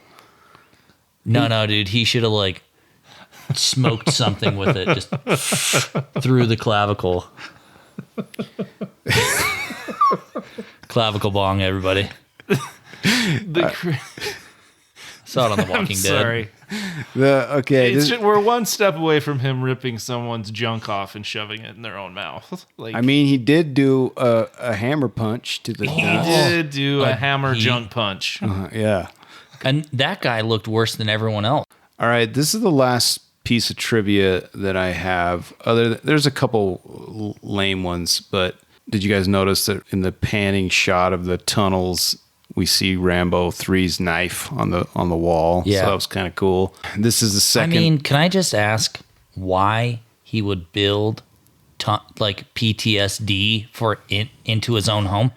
No, dude. He should have like smoked something with it just through the clavicle. Clavicle bong, everybody. Saw it on The Walking I'm Dead. sorry. We're one step away from him ripping someone's junk off and shoving it in their own mouth. Like I mean, he did do a hammer punch to the he nuts. did do a hammer he- junk punch. Yeah. And that guy looked worse than everyone else. All right, this is the last piece of trivia that I have. There's a couple lame ones, but did you guys notice that in the panning shot of the tunnels, we see Rambo 3's knife on the wall? Yeah. So that was kind of cool. This is the second. I mean, can I just ask why he would build like PTSD into his own home?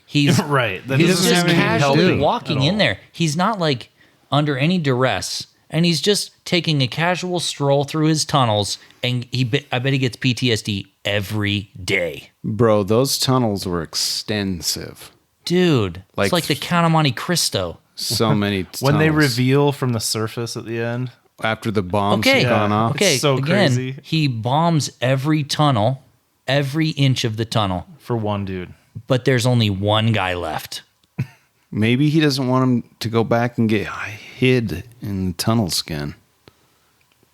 He's Right. That He's doesn't just have anything casually helping walking at in all. there. He's not like under any duress, and he's just taking a casual stroll through his tunnels. And I bet he gets PTSD every day, Bro, those tunnels were extensive. dude. Like- It's like the Count of Monte Cristo. So many When they tunnels. reveal from the surface at the end. After the bombs Okay, had gone off. okay. so again, crazy. he bombs every tunnel, every inch of the tunnel, For one dude. but there's only one guy left. Maybe he doesn't want him to go back and get hid in the tunnel skin.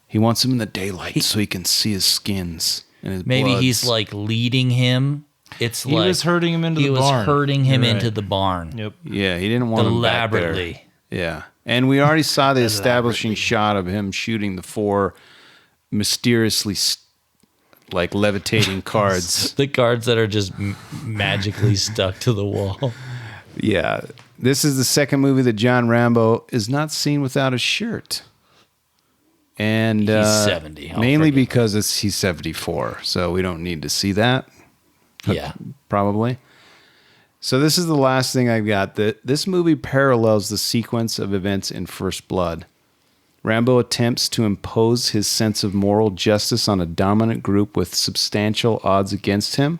He wants him in the daylight so he can see his skins And his Maybe blood's- he's like leading him. It's He like was herding him into the barn. He was herding him You're into right. the barn. Yep. Yeah, he didn't want him back there. Elaborately. Yeah. And we already saw the establishing shot of him shooting the 4 mysteriously like levitating cards. The cards that are just magically stuck to the wall. Yeah. This is the second movie that John Rambo is not seen without a shirt. And He's 70. I'll mainly forgive because he's 74. So we don't need to see that. Yeah. Probably. So this is the last thing I've got. This movie parallels the sequence of events in First Blood. Rambo attempts to impose his sense of moral justice on a dominant group with substantial odds against him,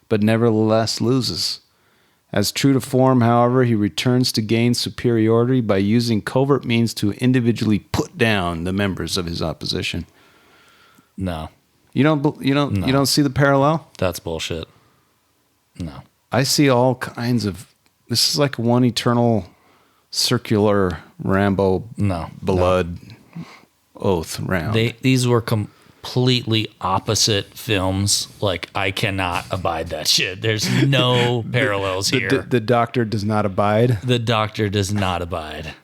but nevertheless loses. As true to form, however, he returns to gain superiority by using covert means to individually put down the members of his opposition. No, You don't see the parallel? that's bullshit. No. I see all kinds of. This is like one eternal circular Rambo blood oath round. These were completely opposite films. Like, I cannot abide that shit. There's no parallels here. The doctor does not abide. The doctor does not abide.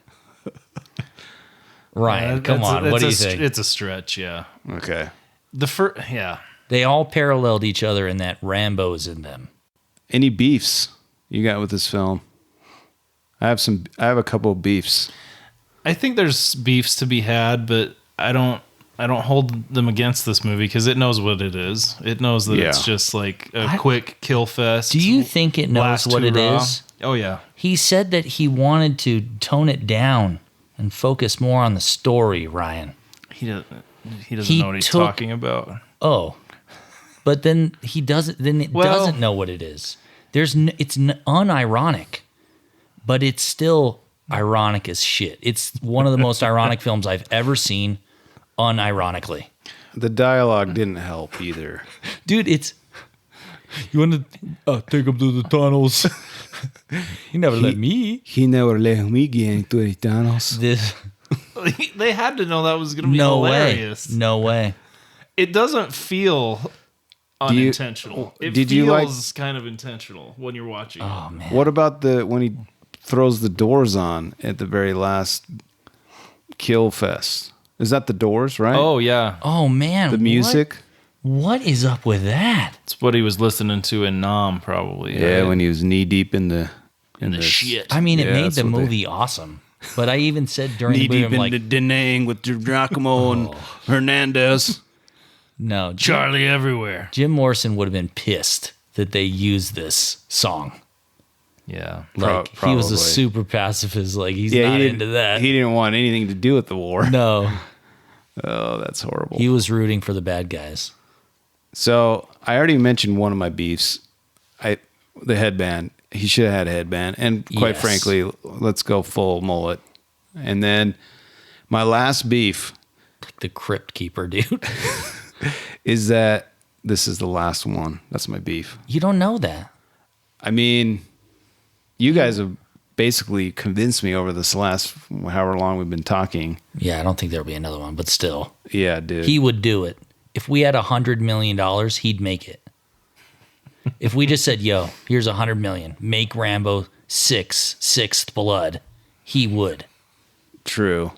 Ryan, come That's on. What do you think? It's a stretch, yeah. Okay. Yeah. They all paralleled each other in that Rambo is in them. Any beefs you got with this film? I have a couple of beefs. I think there's beefs to be had, but I don't hold them against this movie because it knows what it is. It knows that it's just like a quick kill fest. Do you think it knows Last what two it raw. is? Oh yeah. He said that he wanted to tone it down and focus more on the story, Ryan. He doesn't He know what he's took- talking about. Oh. But then he doesn't doesn't know what it is. It's unironic. But it's still ironic as shit. It's one of the most ironic films I've ever seen, unironically. The dialogue didn't help either. Dude, you want to take him to the tunnels? He never let me. He never let me get into the tunnels. They had to know that was going to be No hilarious. way. No way. It doesn't feel unintentional. It did feels you like- kind of intentional when you're watching. Oh, man. What about when he throws the doors on at the very last kill fest? Is that the Doors, right? Oh yeah, Oh, man. the music. What is up with that? it's what he was listening to in Nam, probably. Yeah, right? when he was knee deep in the shit. I mean, it Yeah, made that's the what they- movie awesome. But I even said during knee the movie, deep I'm in like, the Denang with Giacomo and Hernandez. no, Charlie everywhere. Jim Morrison would have been pissed that they used this song. Yeah, Like, he was a probably. super pacifist. Like, he's Yeah, not he into that. He didn't want anything to do with the war. No, Oh, that's horrible. he was rooting for the bad guys. So I already mentioned one of my beefs. The headband. He should have had a headband. And quite Yes. frankly, let's go full mullet. And then my last beef Like the crypt keeper, dude. is that this is the last one. That's my beef. You don't know that. I mean, you guys have basically convinced me over this last however long we've been talking. Yeah, I don't think there'll be another one, but still, Yeah, dude. he would do it. If we had $100 million, he'd make it. If we just said, yo, here's $100 million, make Rambo sixth blood, he would. True.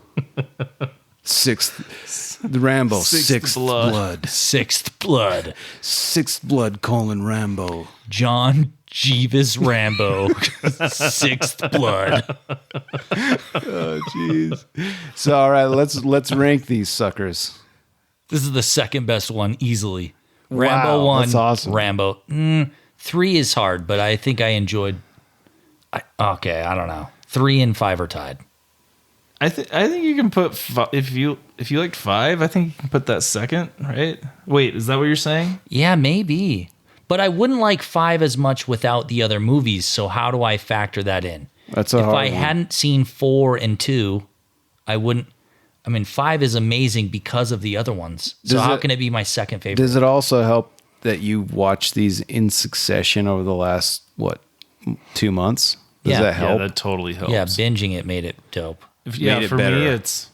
The Rambo, sixth blood. Sixth blood. Sixth blood, Rambo. John Jeeves Rambo, sixth blood. Oh, jeez. So, all right, let's rank these suckers. This is the second best one, easily. Rambo Wow, 1, that's awesome. Rambo. 3 is hard, but I think I enjoyed. I don't know. 3 and 5 are tied. I think you can put if you liked 5, I think you can put that second, right? Wait, is that what you're saying? Yeah, maybe. But I wouldn't like 5 as much without the other movies, so how do I factor that in? That's a if hard I one. hadn't seen 4 and 2, I wouldn't. I mean, 5 is amazing because of the other ones. So Does how it- can it be my second favorite? Does it also help that you watched these in succession over the last 2 months? Does Yeah. that help? Yeah, that totally helps. Yeah, binging it made it dope. made it for better. me, it's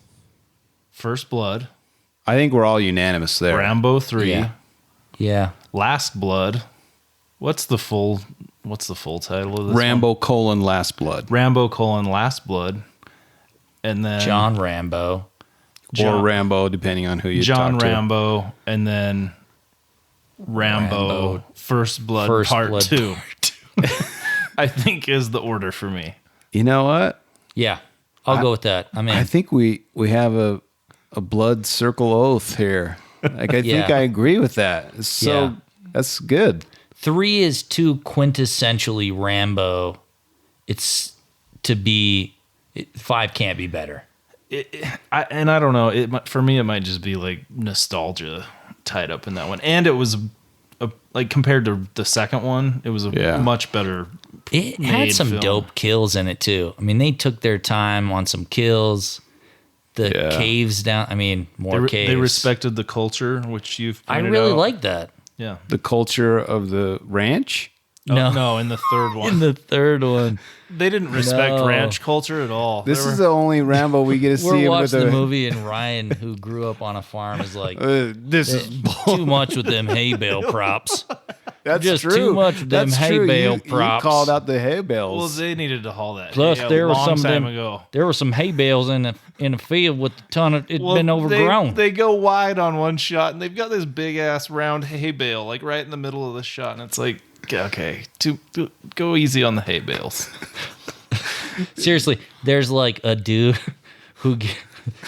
First Blood, I think we're all unanimous there. Rambo 3, Yeah. Yeah. Last Blood. What's the full title of this? Rambo: Last Blood. Rambo: Last Blood. And then John Rambo. Or Rambo, depending on who you John talk to. Rambo, and then Rambo, First Blood First Part Blood 2. I think is the order for me. You know what? Yeah. I'll go with that. I mean, I think we have a blood circle oath here. Like I think Yeah. I agree with that. So Yeah. that's good. 3 is too quintessentially Rambo. It's to be 5 can't be better. I don't know. For me, it might just be like nostalgia tied up in that one, and it was like compared to the second one, it was a much better. It had some film. dope kills in it too. I mean, they took their time on some kills. The caves down. I mean, more caves. They respected the culture, which you've. I pointed really out. like that. Yeah. The culture of the ranch. No, in the third one. In the third one, They didn't respect No. ranch culture at all. This They is were- the only Rambo we get to see we're him with watching the a movie, and Ryan, who grew up on a farm, is like, this is too much with them hay bale props. that's just true. too much of them That's hay true. bale You props. called out the hay well, bales. they needed to haul that. Plus, hay there a were long some of time them. ago. There were some hay bales in the field with a ton of. It'd been overgrown. They go wide on one shot, and they've got this big ass round hay bale, like right in the middle of the shot, and it's like, okay, go easy on the hay bales. Seriously, there's like a dude who.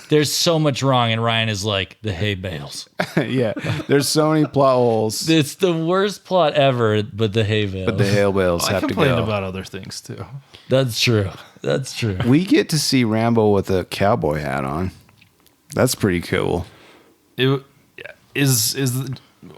There's so much wrong, and Ryan is like the hay bales. Yeah, there's so many plot holes. It's the worst plot ever, but the hay bales. But the hay bales I have to complained go. about other things too. That's true. That's true. We get to see Rambo with a cowboy hat on. That's pretty cool. It is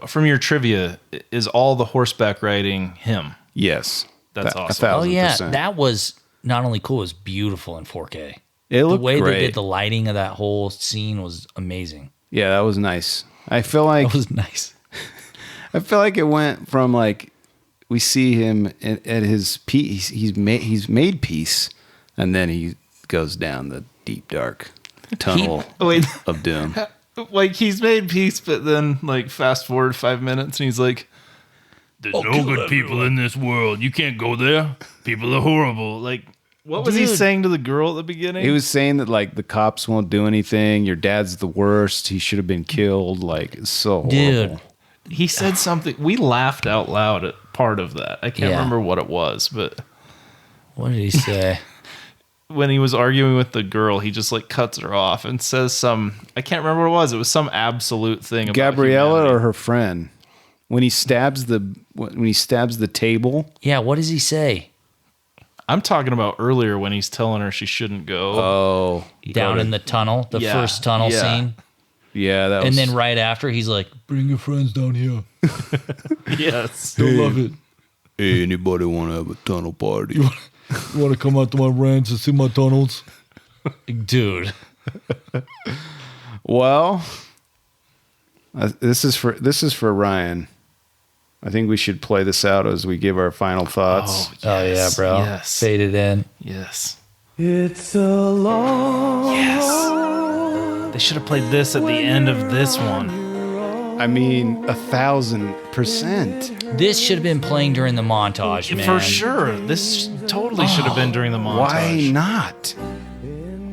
from your trivia. Is all the horseback riding him? Yes, That's awesome. 1,000%. Oh yeah, that was not only cool, it was beautiful in 4K. It The looked way great. they did the lighting of that whole scene was amazing. Yeah, that was nice. I feel like That was nice. I feel like it went from like we see him at his peace. He's made peace, and then he goes down the deep dark tunnel Wait, of doom. like he's made peace, but then like fast forward 5 minutes, and he's like, "There's no good people in this world. You can't go there. People are horrible." Like, what was he Dude. saying to the girl at the beginning? He was saying that like the cops won't do anything. Your dad's the worst. He should have been killed. Like it's so horrible. Dude. He said something. We laughed out loud at part of that. I can't Yeah. remember what it was, but What did he say? when he was arguing with the girl, he just like cuts her off and says I can't remember what it was. It was some absolute thing about Gabriella humanity. or her friend when he stabs the table. Yeah, what does he say? I'm talking about earlier when he's telling her she shouldn't go. Oh, Down in the tunnel, the Yeah, first tunnel yeah. scene. yeah, that was. And then right after, he's like, bring your friends down here. Yes. They'll love it. Hey, anybody want to have a tunnel party? You want to come out to my ranch and see my tunnels? Dude. Well, this is for Ryan. I think we should play this out as we give our final thoughts. Oh, yeah, bro. Yes. Fade it in. Yes. It's a long Yes. They should have played this at the end of this one. I mean, 1,000%. This should have been playing during the montage, man. For sure. This totally should have been during the montage. Why not?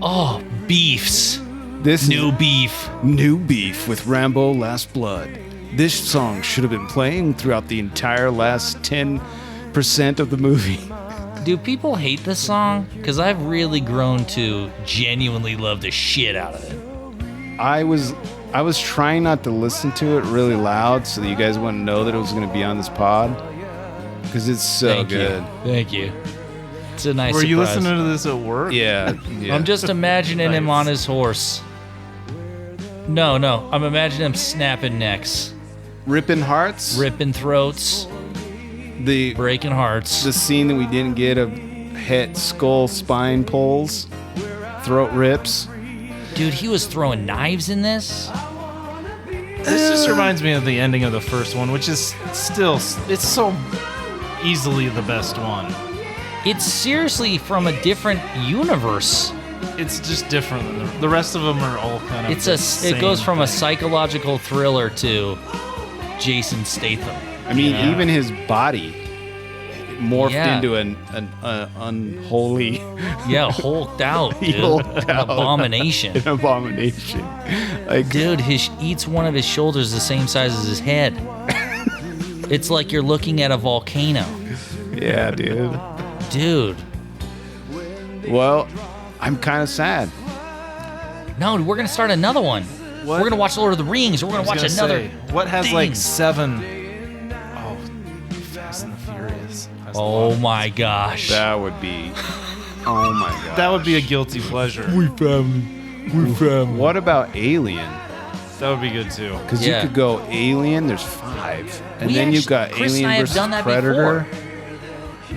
Oh, beefs. This New is beef. new beef with Rambo: Last Blood. This song should have been playing throughout the entire last 10% of the movie. Do people hate this song? Because I've really grown to genuinely love the shit out of it. I was trying not to listen to it really loud so that you guys wouldn't know that it was going to be on this pod because it's so Thank good. you. Thank you. It's a nice Were you surprise. listening to this at work? Yeah, I'm just imagining him Nice. on his horse. No, I'm imagining him snapping necks, ripping hearts. ripping throats, the breaking hearts. the scene that we didn't get of head, skull, spine pulls, throat rips. Dude, he was throwing knives in this. This just reminds me of the ending of the first one, which is still, it's so easily the best one. It's seriously from a different universe. It's just different than the rest of them are all kind of. It goes from a psychological thriller to Jason Statham. I mean, even his body morphed into an unholy. Yeah, hulked out. He Dude. hulked out. Abomination. An abomination. Like, Dude, each one of his shoulders the same size as his head. It's like you're looking at a volcano. yeah, dude. Dude. Well, I'm kind of sad. No, we're going to start another one. What? We're going to watch Lord of the Rings. We're going to watch another. What has thing. like 7? Oh, Fast and the Furious. Oh my gosh. That would be. Oh my god. That would be a guilty pleasure. We family. What about Alien? That would be good too. Because Yeah. you could go Alien. There's 5, and then you've got Chris Alien and I have versus done that Predator. before.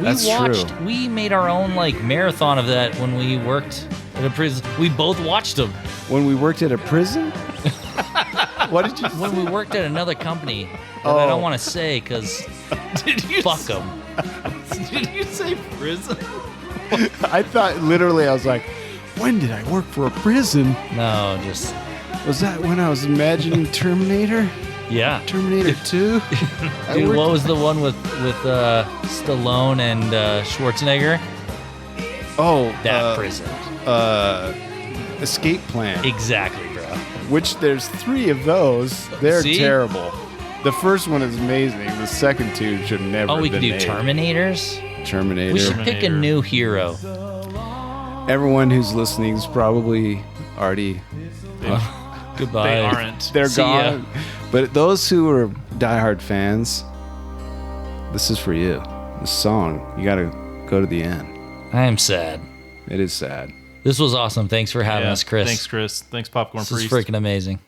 That's true. We made our own like marathon of that when we worked at a prison. We both watched them. When we worked at a prison. What did you? When we worked at another company that I don't want to say because fuck them. Did you say prison? I thought literally. I was like, when did I work for a prison? No, just Was that when I was imagining Terminator? yeah. Terminator 2? Dude, what was the one with Stallone and Schwarzenegger? Oh, That prison. Escape Plan. Exactly, bro. Which there's 3 of those. They're See? terrible. The first one is amazing. The second 2 should never. Oh, we have could been do made. Terminators. Terminator. We should pick a new hero. Everyone who's listening is probably already. Goodbye. They aren't. They're See ya. gone. But those who are diehard fans, this is for you. This song, you got to go to the end. I am sad. It is sad. This was awesome. Thanks for having Yeah. us, Chris. Thanks, Chris. Thanks, Popcorn This is Priest. freaking amazing.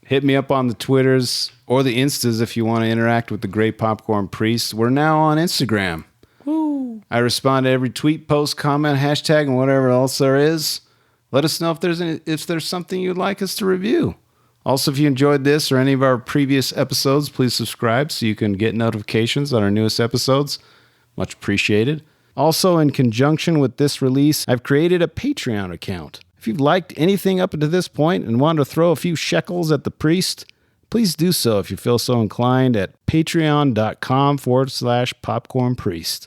Hit me up on the Twitters or the Instas if you want to interact with the Great Popcorn Priest. We're now on Instagram. Woo. I respond to every tweet, post, comment, hashtag, and whatever else there is. Let us know if there's something you'd like us to review. Also, if you enjoyed this or any of our previous episodes, please subscribe so you can get notifications on our newest episodes. Much appreciated. Also, in conjunction with this release, I've created a Patreon account. If you've liked anything up to this point and want to throw a few shekels at the priest, please do so if you feel so inclined at patreon.com/popcornpriest.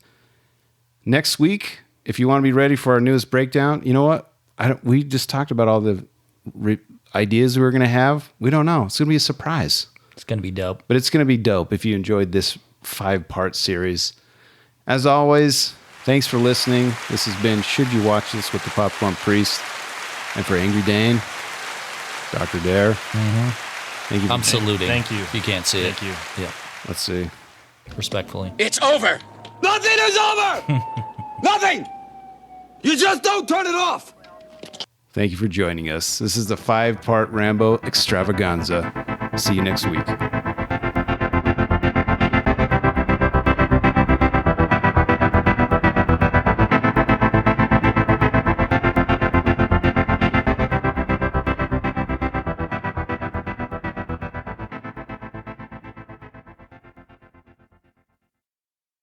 Next week, if you want to be ready for our newest breakdown, you know what? We just talked about all the ideas we were going to have. We don't know. It's going to be a surprise. It's going to be dope. But it's going to be dope if you enjoyed this 5-part series. As always, thanks for listening. This has been Should You Watch This with the Popcorn Priest. And for Angry Dane, Dr. Dare. Thank you. I'm saluting. Thank you. If you can't see it. Thank you. Yeah. Let's see. Respectfully. It's over. Nothing is over! Nothing! You just don't turn it off! Thank you for joining us. This is the 5-part Rambo extravaganza. See you next week.